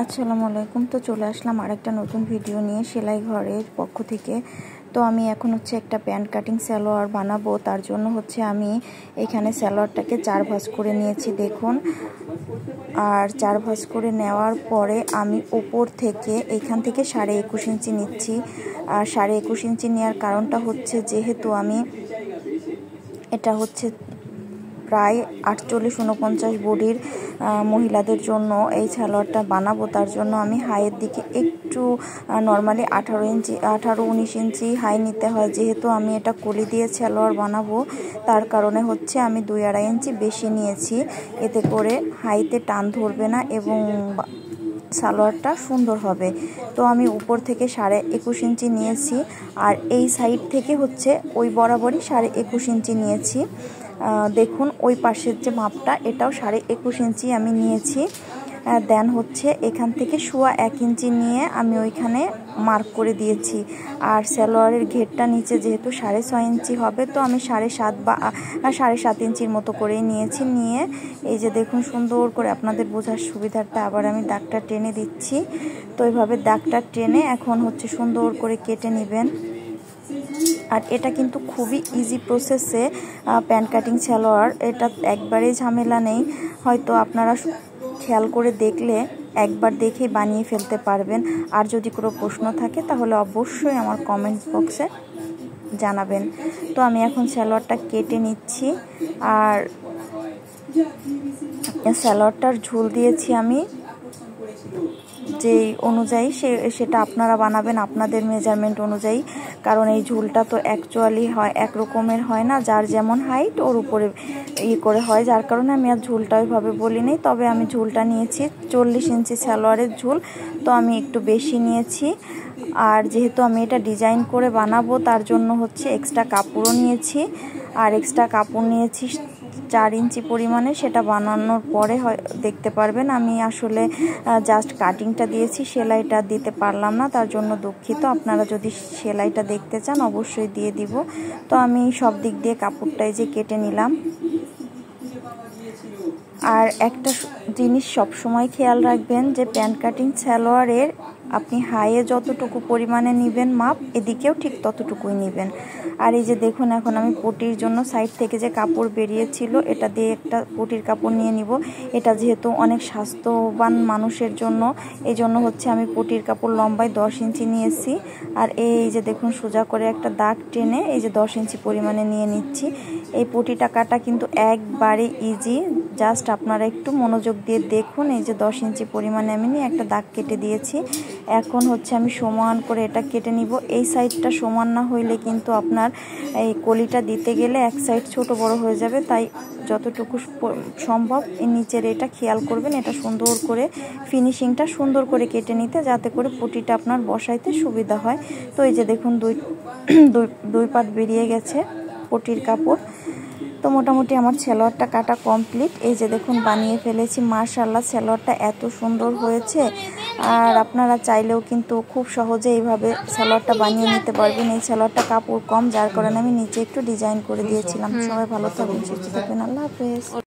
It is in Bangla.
আসসালামু আলাইকুম। তো চলে আসলাম আরেকটা নতুন ভিডিও নিয়ে সেলাই ঘরের পক্ষ থেকে। তো আমি এখন একটা প্যান্ট কাটিং সালোয়ার বানাবো। তার জন্য আমি এখানে সালোয়ারটাকে 4 ভাঁজ করে নিয়েছি দেখুন। আর 4 ভাঁজ করে নেওয়ার পরে আমি উপর থেকে এখান থেকে 21.5 ইঞ্চি নিচ্ছি। আর 21.5 ইঞ্চি নেওয়ার কারণটা যেহেতু আমি এটা প্রায় 48-49 বডির মহিলাদের জন্য এই সালোয়ারটা বানাবো। তার জন্য আমি হাইয়ের দিকে একটু নর্মালি 18-19 ইঞ্চি হাই নিতে হয়। যেহেতু আমি এটা কলি দিয়ে সালোয়ার বানাবো তার কারণে আমি 2-2.5 ইঞ্চি বেশি নিয়েছি। এতে করে হাইতে টান ধরবে না এবং সালোয়ারটা সুন্দর হবে। তো আমি উপর থেকে 21.5 ইঞ্চি নিয়েছি আর এই সাইড থেকে ওই বরাবরই 21.5 ইঞ্চি নিয়েছি। দেখুন ওই পাশের যে মাপটা এটাও 21.5 ইঞ্চি আমি নিয়েছি। দেন এখান থেকে 1.25 ইঞ্চি নিয়ে আমি ওইখানে মার্ক করে দিয়েছি। আর সালোয়ারের ঘেরটা নিচে যেহেতু 6.5 ইঞ্চি হবে, তো আমি 7.5 বা 7.5 ইঞ্চির মতো করেই নিয়েছি। নিয়ে এই যে দেখুন সুন্দর করে আপনাদের বোঝার সুবিধার্থে আবার আমি দাগটা টেনে দিচ্ছি। তো এইভাবে দাগটা টেনে এখন সুন্দর করে কেটে নেবেন। আর এটা কিন্তু খুবই ইজি প্রসেসে প্যান্ট কাটিং সালোয়ার, এটা একবারেই ঝামেলা নেই। হয়তো আপনারা খেয়াল করে দেখলে একবার দেখেই বানিয়ে ফেলতে পারবেন। আর যদি কোনো প্রশ্ন থাকে তাহলে অবশ্যই আমার কমেন্টস বক্সে জানাবেন। তো আমি এখন সালোয়ারটা কেটে নিচ্ছি। আর সালোয়ারটার ঝুল দিয়েছি আমি যেই অনুযায়ী সেটা আপনারা বানাবেন আপনাদের মেজারমেন্ট অনুযায়ী। কারণ এই ঝুলটা তো অ্যাকচুয়ালি হয় এক রকমের হয় না, যার যেমন হাইট ওর উপরে করে হয়। যার কারণে আমি আর ঝুলটা ওইভাবে বলি নেই। তবে আমি ঝুলটা নিয়েছি 40 ইঞ্চি সালোয়ারের ঝুল, তো আমি একটু বেশি নিয়েছি। আর যেহেতু আমি এটা ডিজাইন করে বানাবো তার জন্য এক্সট্রা কাপড়ও নিয়েছি। আর এক্সট্রা কাপড় নিয়েছি 4 ইঞ্চি পরিমাণে। সেটা বানানোর পরে দেখতে পারবেন। আমি আসলে জাস্ট কাটিংটা দিয়েছি, সেলাইটা দিতে পারলাম না, তার জন্য দুঃখিত। আপনারা যদি সেলাইটা দেখতে চান অবশ্যই দিয়ে দিব। তো আমি সব দিক দিয়ে কাপড়টাই কেটে নিলাম। আর একটা জিনিস সবসময় খেয়াল রাখবেন যে প্যান্ট কাটিং সালোয়ারের আপনি হাইয়ে যতটুকু পরিমাণে নেবেন মাপ, এদিকেও ঠিক ততটুকুই নেবেন। আর এই যে দেখুন এখন আমি পটির জন্য সাইড থেকে যে কাপড় বেরিয়েছিল এটা দিয়ে একটা পটির কাপড় নিয়ে নিব। এটা যেহেতু অনেক স্বাস্থ্যবান মানুষের জন্য, এই জন্য আমি পটির কাপড় লম্বায় 10 ইঞ্চি নিয়েছি। আর এই যে দেখুন সোজা করে একটা দাগ টেনে এই যে 10 ইঞ্চি পরিমাণে নিয়ে নিচ্ছি। এই পটিটা কাটা কিন্তু একবারে ইজি, জাস্ট আপনারা একটু মনোযোগ দিয়ে দেখুন। এই যে 10 ইঞ্চি পরিমাণে আমি নিয়ে একটা দাগ কেটে দিয়েছি। এখন আমি সমান করে এটা কেটে নিব। এই সাইডটা সমান না হইলে কিন্তু আপনার এই কলিটা দিতে গেলে এক সাইড ছোট বড় হয়ে যাবে। তাই যতটুকু সম্ভব এই নিচের এটা খেয়াল করবেন, এটা সুন্দর করে ফিনিশিংটা সুন্দর করে কেটে নিতে, যাতে করে পটিটা আপনার বসাইতে সুবিধা হয়। তো এই যে দেখুন দুই পাট বেরিয়ে গেছে পটির কাপড়। তো মোটামুটি আমার সালোয়ারটা কাটা কমপ্লিট। এই যে দেখুন বানিয়ে ফেলেছি। মাশাআল্লাহ সালোয়ারটা এত সুন্দর হয়েছে। আর আপনারা চাইলেও কিন্তু খুব সহজে এইভাবে সালোয়ারটা বানিয়ে নিতে পারবেন। এই সালোয়ারটা কাপড় কম, যার কারণে আমি নিচে একটু ডিজাইন করে দিয়েছিলাম। সবাই ভালো থাকবেন, সুস্থ থাকবেন। আল্লাহ হাফেজ।